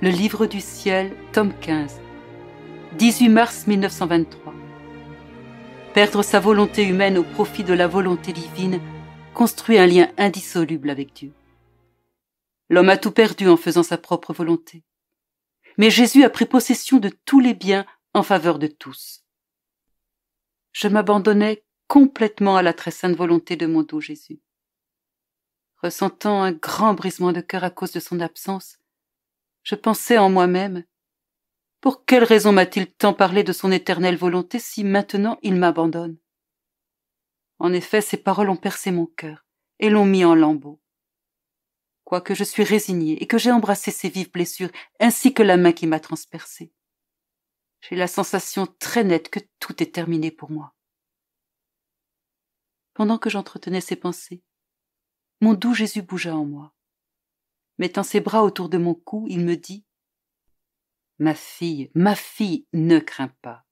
Le livre du ciel, tome 15, 18 mars 1923. Perdre sa volonté humaine au profit de la volonté divine construit un lien indissoluble avec Dieu. L'homme a tout perdu en faisant sa propre volonté. Mais Jésus a pris possession de tous les biens en faveur de tous. Je m'abandonnais complètement à la très sainte volonté de mon doux Jésus. Ressentant un grand brisement de cœur à cause de son absence, je pensais en moi-même, pour quelle raison m'a-t-il tant parlé de son éternelle volonté si maintenant il m'abandonne? En effet, ces paroles ont percé mon cœur et l'ont mis en lambeaux. Quoique je suis résignée et que j'ai embrassé ses vives blessures ainsi que la main qui m'a transpercée, j'ai la sensation très nette que tout est terminé pour moi. Pendant que j'entretenais ces pensées, mon doux Jésus bougea en moi. Mettant ses bras autour de mon cou, il me dit « ma fille, ne crains pas.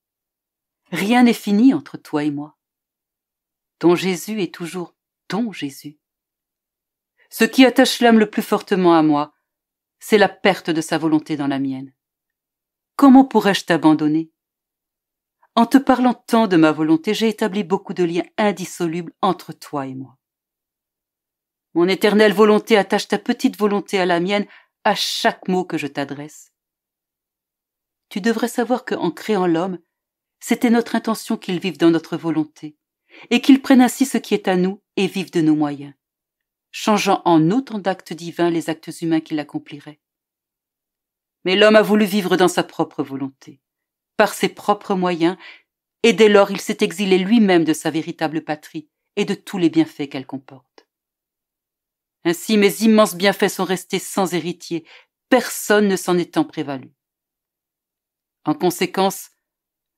Rien n'est fini entre toi et moi. Ton Jésus est toujours ton Jésus. Ce qui attache l'âme le plus fortement à moi, c'est la perte de sa volonté dans la mienne. Comment pourrais-je t'abandonner? En te parlant tant de ma volonté, j'ai établi beaucoup de liens indissolubles entre toi et moi. Mon éternelle volonté attache ta petite volonté à la mienne à chaque mot que je t'adresse. Tu devrais savoir qu'en créant l'homme, c'était notre intention qu'il vive dans notre volonté, et qu'il prenne ainsi ce qui est à nous et vive de nos moyens, changeant en autant d'actes divins les actes humains qu'il accomplirait. Mais l'homme a voulu vivre dans sa propre volonté, par ses propres moyens, et dès lors il s'est exilé lui-même de sa véritable patrie et de tous les bienfaits qu'elle comporte. Ainsi mes immenses bienfaits sont restés sans héritier, personne ne s'en étant prévalu. En conséquence,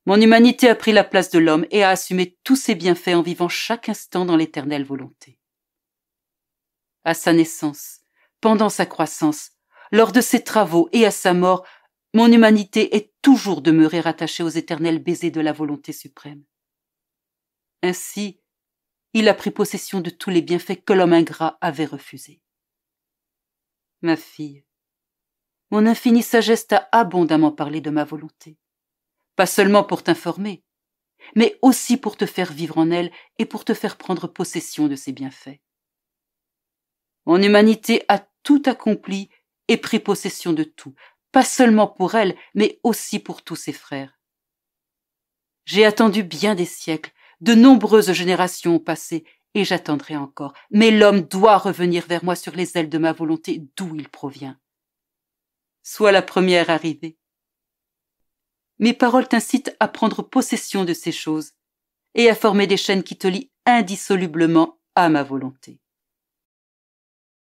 mon humanité a pris la place de l'homme et a assumé tous ses bienfaits en vivant chaque instant dans l'éternelle volonté. À sa naissance, pendant sa croissance, lors de ses travaux et à sa mort, mon humanité est toujours demeurée rattachée aux éternels baisers de la volonté suprême. Ainsi, il a pris possession de tous les bienfaits que l'homme ingrat avait refusés. Ma fille, mon infinie sagesse t'a abondamment parlé de ma volonté, pas seulement pour t'informer, mais aussi pour te faire vivre en elle et pour te faire prendre possession de ses bienfaits. Mon humanité a tout accompli et pris possession de tout, pas seulement pour elle, mais aussi pour tous ses frères. J'ai attendu bien des siècles, de nombreuses générations ont passé, et j'attendrai encore. Mais l'homme doit revenir vers moi sur les ailes de ma volonté, d'où il provient. Sois la première arrivée. Mes paroles t'incitent à prendre possession de ces choses, et à former des chaînes qui te lient indissolublement à ma volonté.